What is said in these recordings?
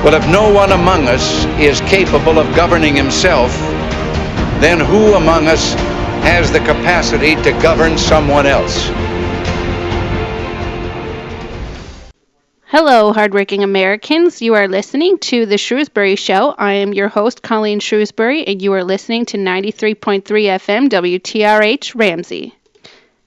Well, if no one among us is capable of governing himself, then who among us has the capacity to govern someone else? Hello, hardworking Americans. You are listening to The Shrewsbury Show. I am your host, Colleen Shrewsbury, and you are listening to 93.3 FM WTRH Ramsey.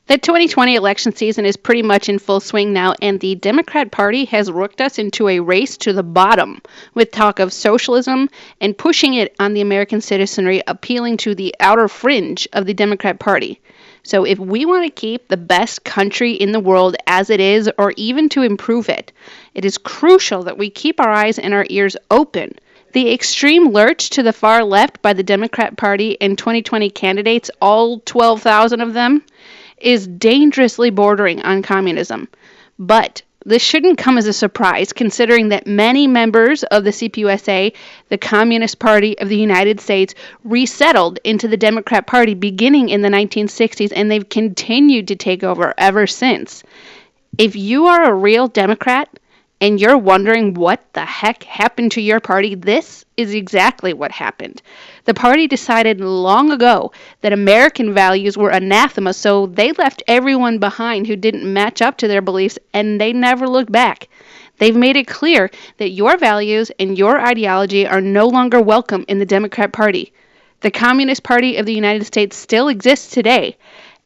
The 2020 election season is pretty much in full swing now, and the Democrat Party has worked us into a race to the bottom with talk of socialism and pushing it on the American citizenry, appealing to the outer fringe of the Democrat Party. So if we want to keep the best country in the world as it is, or even to improve it, it is crucial that we keep our eyes and our ears open. The extreme lurch to the far left by the Democrat Party and 2020 candidates, all 12,000 of them, is dangerously bordering on communism. But this shouldn't come as a surprise, considering that many members of the CPUSA, the Communist Party of the United States, resettled into the Democrat Party beginning in the 1960s, and they've continued to take over ever since. If you are a real Democrat and you're wondering what the heck happened to your party, this is exactly what happened. The party decided long ago that American values were anathema, so they left everyone behind who didn't match up to their beliefs, and they never looked back. They've made it clear that your values and your ideology are no longer welcome in the Democrat Party. The Communist Party of the United States still exists today,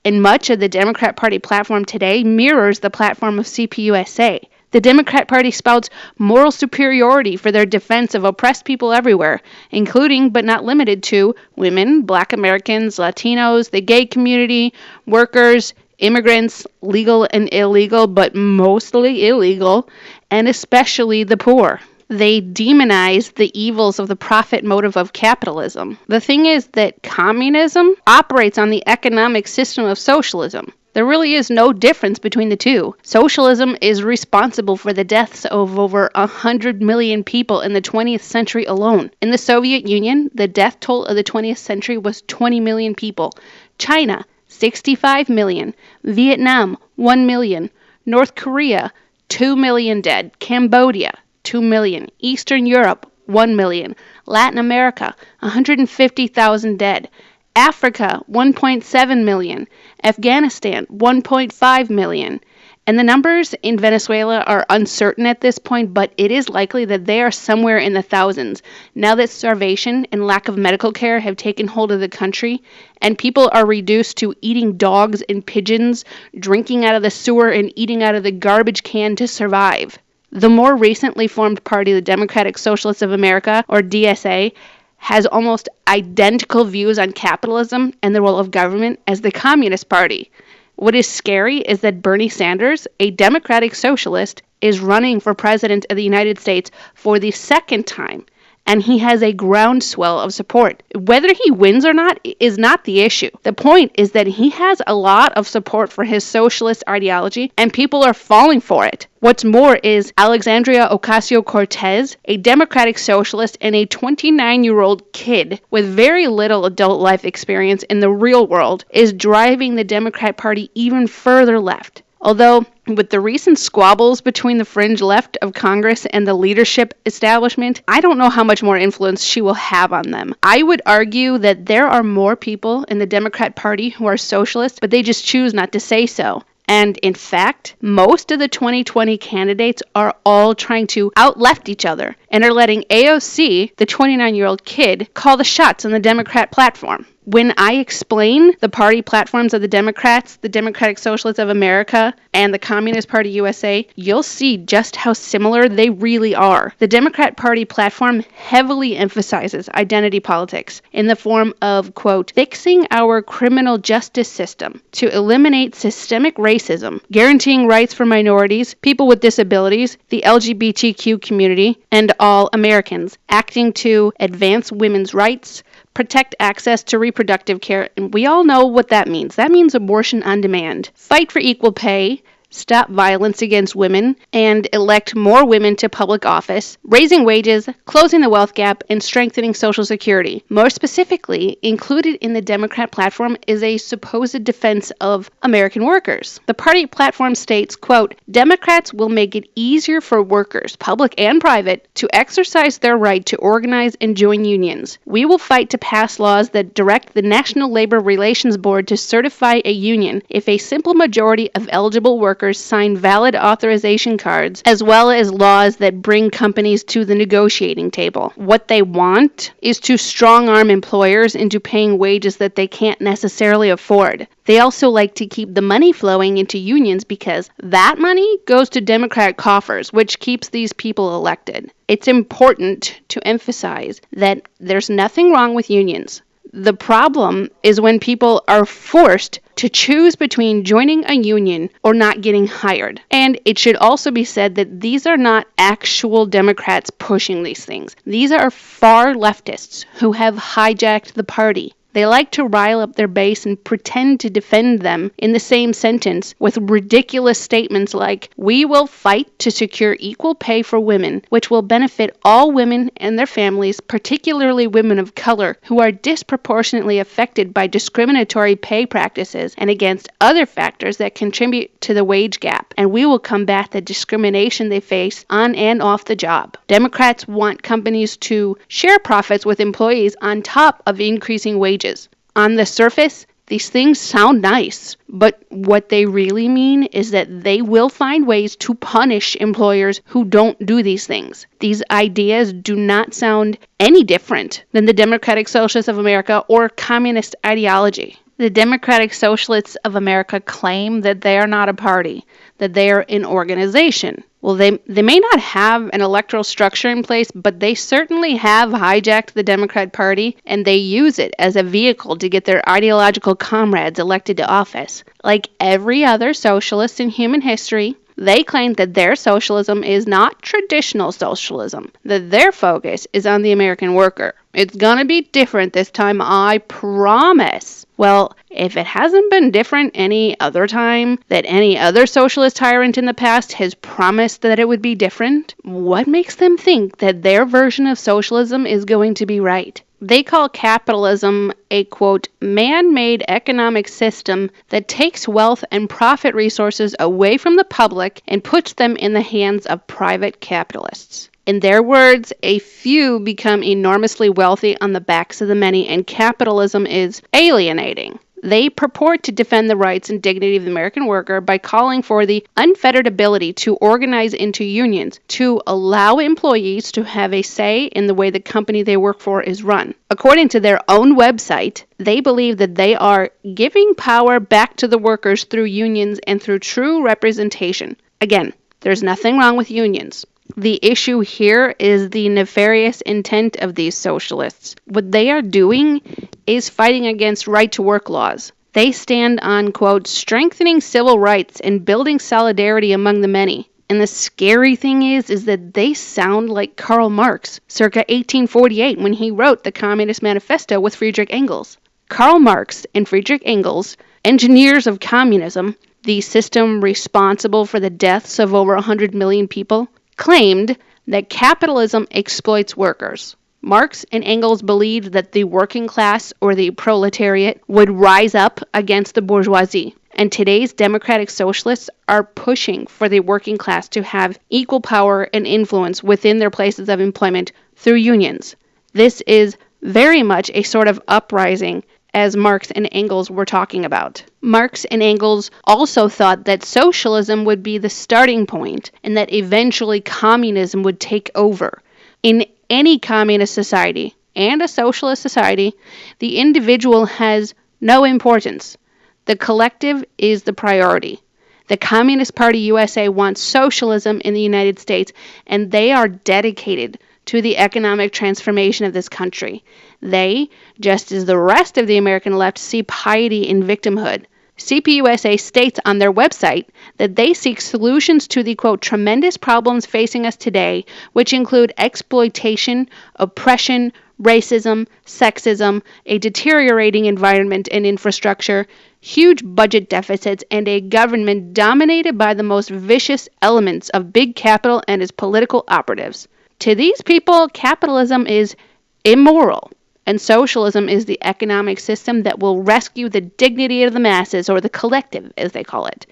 and much of the Democrat Party platform today mirrors the platform of CPUSA. The Democrat Party spouts moral superiority for their defense of oppressed people everywhere, including but not limited to women, Black Americans, Latinos, the gay community, workers, immigrants, legal and illegal, but mostly illegal, and especially the poor. They demonize the evils of the profit motive of capitalism. The thing is that communism operates on the economic system of socialism. There really is no difference between the two. Socialism is responsible for the deaths of over 100 million people in the 20th century alone. In the Soviet Union, the death toll of the 20th century was 20 million people. China, 65 million. Vietnam, 1 million. North Korea, 2 million dead. Cambodia, 2 million. Eastern Europe, 1 million. Latin America, 150,000 dead. Africa, 1.7 million. Afghanistan, 1.5 million. And the numbers in Venezuela are uncertain at this point, but it is likely that they are somewhere in the thousands. Now that starvation and lack of medical care have taken hold of the country, and people are reduced to eating dogs and pigeons, drinking out of the sewer, and eating out of the garbage can to survive. The more recently formed party, the Democratic Socialists of America, or DSA, has almost identical views on capitalism and the role of government as the Communist Party. What is scary is that Bernie Sanders, a Democratic Socialist, is running for president of the United States for the second time, and he has a groundswell of support. Whether he wins or not is not the issue. The point is that he has a lot of support for his socialist ideology, and people are falling for it. What's more is Alexandria Ocasio-Cortez, a Democratic Socialist and a 29-year-old kid with very little adult life experience in the real world, is driving the Democrat Party even further left. Although, with the recent squabbles between the fringe left of Congress and the leadership establishment, I don't know how much more influence she will have on them. I would argue that there are more people in the Democrat Party who are socialists, but they just choose not to say so. And in fact, most of the 2020 candidates are all trying to out-left each other and are letting AOC, the 29-year-old kid, call the shots on the Democrat platform. When I explain the party platforms of the Democrats, the Democratic Socialists of America, and the Communist Party USA, you'll see just how similar they really are. The Democrat Party platform heavily emphasizes identity politics in the form of, quote, fixing our criminal justice system to eliminate systemic racism, guaranteeing rights for minorities, people with disabilities, the LGBTQ community, and all Americans, acting to advance women's rights, protect access to reproductive care, and we all know what that means. That means abortion on demand. Fight for equal pay, stop violence against women, and elect more women to public office, raising wages, closing the wealth gap, and strengthening Social Security. More specifically, included in the Democrat platform is a supposed defense of American workers. The party platform states, quote, Democrats will make it easier for workers, public and private, to exercise their right to organize and join unions. We will fight to pass laws that direct the National Labor Relations Board to certify a union if a simple majority of eligible workers sign valid authorization cards, as well as laws that bring companies to the negotiating table. What they want is to strong-arm employers into paying wages that they can't necessarily afford. They also like to keep the money flowing into unions because that money goes to Democrat coffers, which keeps these people elected. It's important to emphasize that there's nothing wrong with unions. The problem is when people are forced to choose between joining a union or not getting hired. And it should also be said that these are not actual Democrats pushing these things. These are far leftists who have hijacked the party. They like to rile up their base and pretend to defend them in the same sentence with ridiculous statements like, we will fight to secure equal pay for women, which will benefit all women and their families, particularly women of color, who are disproportionately affected by discriminatory pay practices and against other factors that contribute to the wage gap, and we will combat the discrimination they face on and off the job. Democrats want companies to share profits with employees on top of increasing wages. On the surface, these things sound nice, but what they really mean is that they will find ways to punish employers who don't do these things. These ideas do not sound any different than the Democratic Socialists of America or communist ideology. The Democratic Socialists of America claim that they are not a party, that they are an organization. Well, they may not have an electoral structure in place, but they certainly have hijacked the Democrat Party, and they use it as a vehicle to get their ideological comrades elected to office. Like every other socialist in human history, they claim that their socialism is not traditional socialism, that their focus is on the American worker. It's gonna be different this time, I promise. Well, if it hasn't been different any other time that any other socialist tyrant in the past has promised that it would be different, what makes them think that their version of socialism is going to be right? They call capitalism a, quote, man-made economic system that takes wealth and profit resources away from the public and puts them in the hands of private capitalists. In their words, a few become enormously wealthy on the backs of the many, and capitalism is alienating. They purport to defend the rights and dignity of the American worker by calling for the unfettered ability to organize into unions to allow employees to have a say in the way the company they work for is run. According to their own website, they believe that they are giving power back to the workers through unions and through true representation. Again, there's nothing wrong with unions. The issue here is the nefarious intent of these socialists. What they are doing is fighting against right-to-work laws. They stand on, quote, strengthening civil rights and building solidarity among the many. And the scary thing is that they sound like Karl Marx, circa 1848, when he wrote the Communist Manifesto with Friedrich Engels. Karl Marx and Friedrich Engels, engineers of communism, the system responsible for the deaths of over 100 million people, claimed that capitalism exploits workers. Marx and Engels believed that the working class or the proletariat would rise up against the bourgeoisie. And today's democratic socialists are pushing for the working class to have equal power and influence within their places of employment through unions. This is very much a sort of uprising as Marx and Engels were talking about. Marx and Engels also thought that socialism would be the starting point and that eventually communism would take over. In any communist society and a socialist society, the individual has no importance. The collective is the priority. The Communist Party USA wants socialism in the United States, and they are dedicated to the economic transformation of this country. They, just as the rest of the American left, see piety in victimhood. CPUSA states on their website that they seek solutions to the, quote, tremendous problems facing us today, which include exploitation, oppression, racism, sexism, a deteriorating environment and infrastructure, huge budget deficits, and a government dominated by the most vicious elements of big capital and its political operatives. To these people, capitalism is immoral, and socialism is the economic system that will rescue the dignity of the masses, or the collective, as they call it.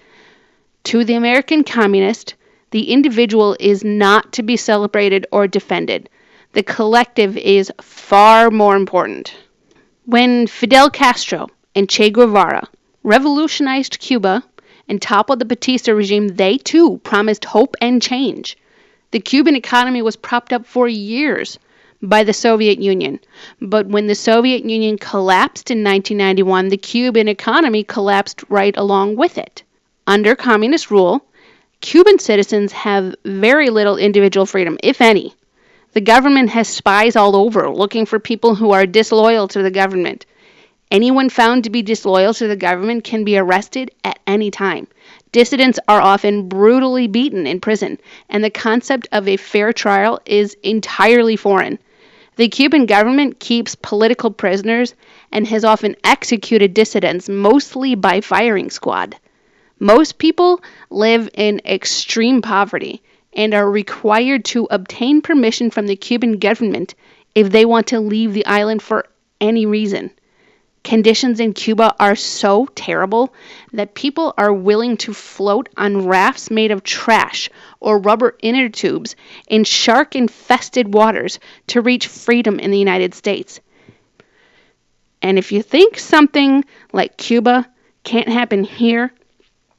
To the American communist, the individual is not to be celebrated or defended. The collective is far more important. When Fidel Castro and Che Guevara revolutionized Cuba and toppled the Batista regime, they too promised hope and change. The Cuban economy was propped up for years by the Soviet Union, but when the Soviet Union collapsed in 1991, the Cuban economy collapsed right along with it. Under communist rule, Cuban citizens have very little individual freedom, if any. The government has spies all over looking for people who are disloyal to the government. Anyone found to be disloyal to the government can be arrested at any time. Dissidents are often brutally beaten in prison, and the concept of a fair trial is entirely foreign. The Cuban government keeps political prisoners and has often executed dissidents, mostly by firing squad. Most people live in extreme poverty and are required to obtain permission from the Cuban government if they want to leave the island for any reason. Conditions in Cuba are so terrible that people are willing to float on rafts made of trash or rubber inner tubes in shark-infested waters to reach freedom in the United States. And if you think something like Cuba can't happen here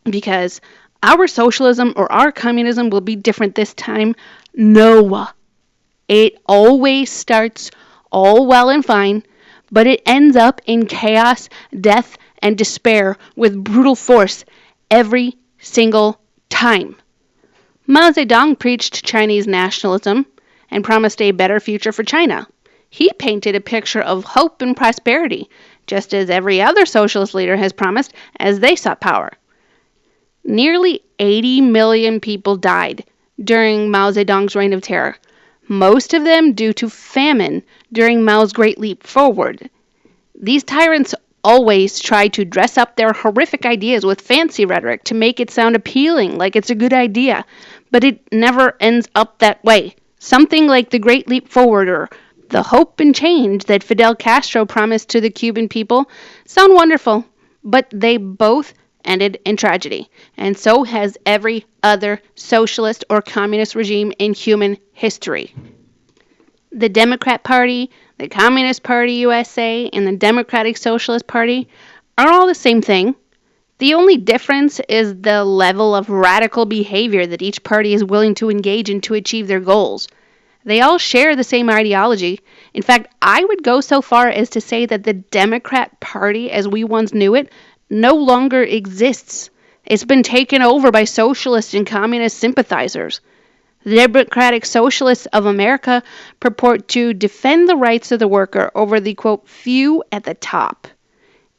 because our socialism or our communism will be different this time, no. It always starts all well and fine, but it ends up in chaos, death, and despair with brutal force every single time. Mao Zedong preached Chinese nationalism and promised a better future for China. He painted a picture of hope and prosperity, just as every other socialist leader has promised as they sought power. Nearly 80 million people died during Mao Zedong's reign of terror, most of them due to famine during Mao's Great Leap Forward. These tyrants always try to dress up their horrific ideas with fancy rhetoric to make it sound appealing, like it's a good idea, but it never ends up that way. Something like the Great Leap Forward or the hope and change that Fidel Castro promised to the Cuban people sound wonderful, but they both ended in tragedy, and so has every other socialist or communist regime in human history. The Democrat Party, the Communist Party USA, and the Democratic Socialist Party are all the same thing. The only difference is the level of radical behavior that each party is willing to engage in to achieve their goals. They all share the same ideology. In fact, I would go so far as to say that the Democrat Party, as we once knew it, no longer exists. It's been taken over by socialist and communist sympathizers. The Democratic Socialists of America purport to defend the rights of the worker over the, quote, few at the top.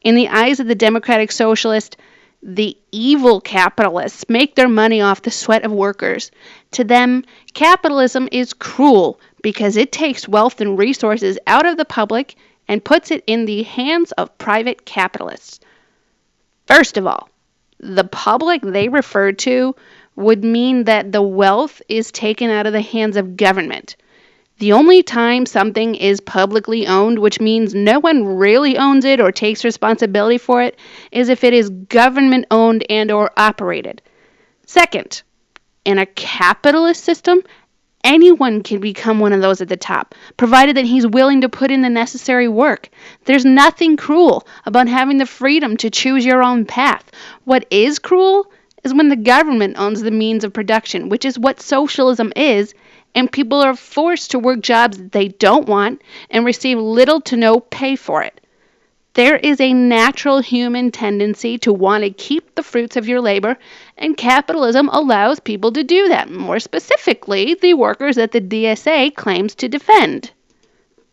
In the eyes of the Democratic Socialists, the evil capitalists make their money off the sweat of workers. To them, capitalism is cruel because it takes wealth and resources out of the public and puts it in the hands of private capitalists. First of all, the public they refer to would mean that the wealth is taken out of the hands of government. The only time something is publicly owned, which means no one really owns it or takes responsibility for it, is if it is government owned and or operated. Second, in a capitalist system, anyone can become one of those at the top, provided that he's willing to put in the necessary work. There's nothing cruel about having the freedom to choose your own path. What is cruel is when the government owns the means of production, which is what socialism is, and people are forced to work jobs that they don't want and receive little to no pay for it. There is a natural human tendency to want to keep the fruits of your labor, and capitalism allows people to do that, more specifically, the workers that the DSA claims to defend.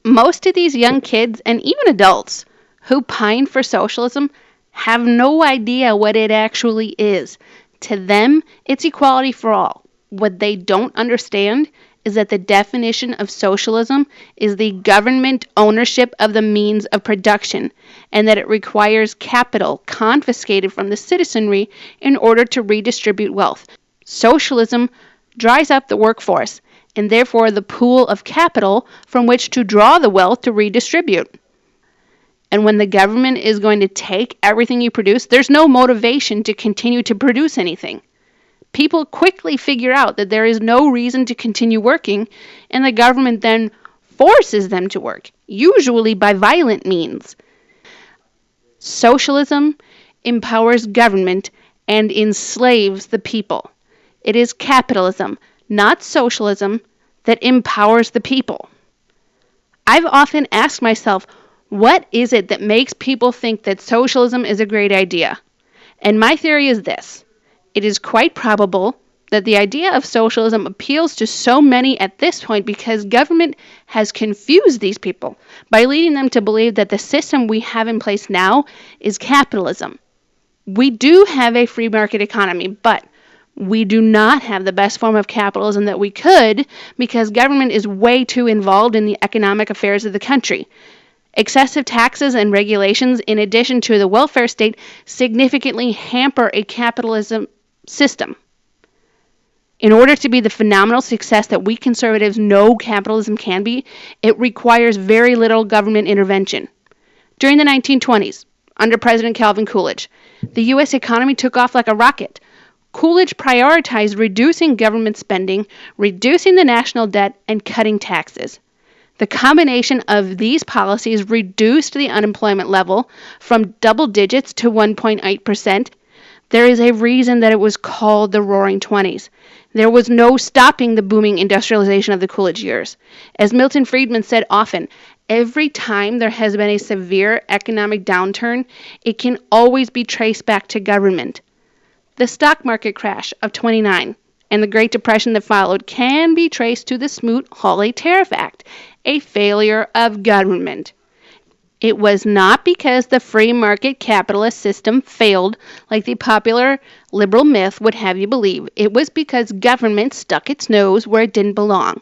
Most of these young kids, and even adults, who pine for socialism have no idea what it actually is. To them, it's equality for all. What they don't understand is that the definition of socialism is the government ownership of the means of production, and that it requires capital confiscated from the citizenry in order to redistribute wealth. Socialism dries up the workforce, and therefore the pool of capital from which to draw the wealth to redistribute. And when the government is going to take everything you produce, there's no motivation to continue to produce anything. People quickly figure out that there is no reason to continue working, and the government then forces them to work, usually by violent means. Socialism empowers government and enslaves the people. It is capitalism, not socialism, that empowers the people. I've often asked myself, what is it that makes people think that socialism is a great idea? And my theory is this. It is quite probable that the idea of socialism appeals to so many at this point because government has confused these people by leading them to believe that the system we have in place now is capitalism. We do have a free market economy, but we do not have the best form of capitalism that we could because government is way too involved in the economic affairs of the country. Excessive taxes and regulations, in addition to the welfare state, significantly hamper a capitalism system. In order to be the phenomenal success that we conservatives know capitalism can be, it requires very little government intervention. During the 1920s, under President Calvin Coolidge, the U.S. economy took off like a rocket. Coolidge prioritized reducing government spending, reducing the national debt, and cutting taxes. The combination of these policies reduced the unemployment level from double digits to 1.8%. There is a reason that it was called the Roaring Twenties. There was no stopping the booming industrialization of the Coolidge years. As Milton Friedman said often, every time there has been a severe economic downturn, it can always be traced back to government. The stock market crash of '29 and the Great Depression that followed can be traced to the Smoot-Hawley Tariff Act, a failure of government. It was not because the free market capitalist system failed like the popular liberal myth would have you believe. It was because government stuck its nose where it didn't belong.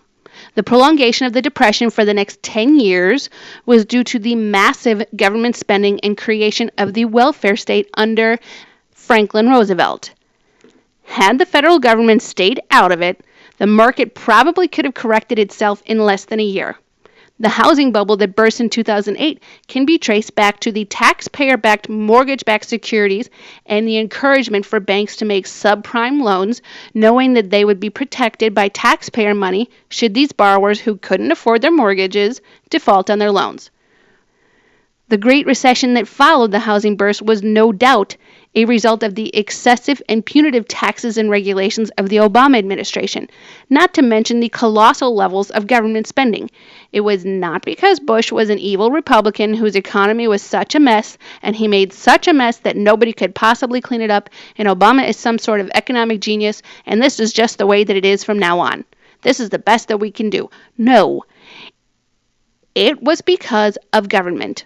The prolongation of the Depression for the next 10 years was due to the massive government spending and creation of the welfare state under Franklin Roosevelt. Had the federal government stayed out of it, the market probably could have corrected itself in less than a year. The housing bubble that burst in 2008 can be traced back to the taxpayer-backed mortgage-backed securities and the encouragement for banks to make subprime loans, knowing that they would be protected by taxpayer money should these borrowers who couldn't afford their mortgages default on their loans. The Great Recession that followed the housing burst was no doubt a result of the excessive and punitive taxes and regulations of the Obama administration, not to mention the colossal levels of government spending. It was not because Bush was an evil Republican whose economy was such a mess, and he made such a mess that nobody could possibly clean it up, and Obama is some sort of economic genius, and this is just the way that it is from now on. This is the best that we can do. No. It was because of government.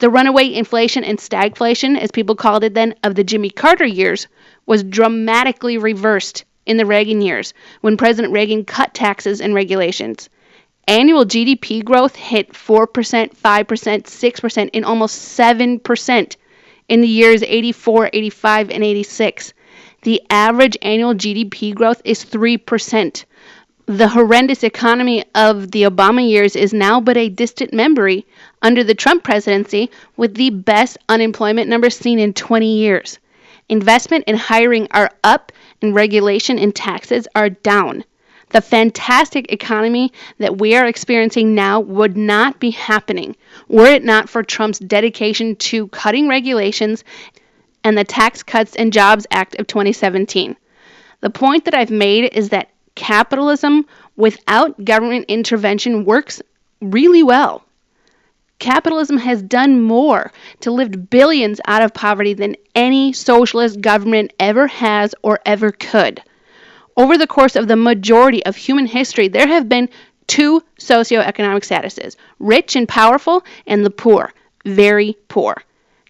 The runaway inflation and stagflation, as people called it then, of the Jimmy Carter years was dramatically reversed in the Reagan years when President Reagan cut taxes and regulations. Annual GDP growth hit 4%, 5%, 6%, and almost 7% in the years 84, 85, and 86. The average annual GDP growth is 3%. The horrendous economy of the Obama years is now but a distant memory under the Trump presidency, with the best unemployment numbers seen in 20 years. Investment and hiring are up, and regulation and taxes are down. The fantastic economy that we are experiencing now would not be happening were it not for Trump's dedication to cutting regulations and the Tax Cuts and Jobs Act of 2017. The point that I've made is that capitalism without government intervention works really well. Capitalism has done more to lift billions out of poverty than any socialist government ever has or ever could. Over the course of the majority of human history, there have been two socioeconomic statuses, rich and powerful, and the poor, very poor.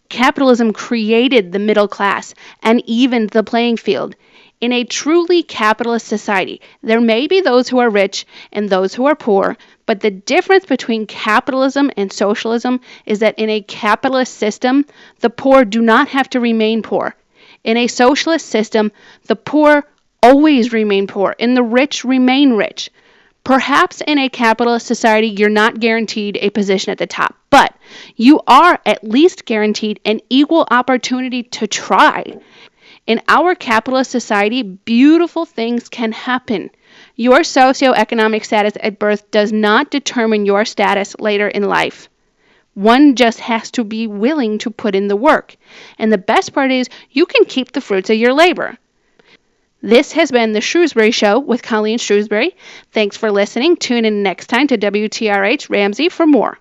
Capitalism created the middle class and evened the playing field. In a truly capitalist society, there may be those who are rich and those who are poor, but the difference between capitalism and socialism is that in a capitalist system, the poor do not have to remain poor. In a socialist system, the poor always remain poor and the rich remain rich. Perhaps in a capitalist society, you're not guaranteed a position at the top, but you are at least guaranteed an equal opportunity to try. In our capitalist society, beautiful things can happen. Your socioeconomic status at birth does not determine your status later in life. One just has to be willing to put in the work. And the best part is you can keep the fruits of your labor. This has been the Shrewsbury Show with Colleen Shrewsbury. Thanks for listening. Tune in next time to WTRH Ramsey for more.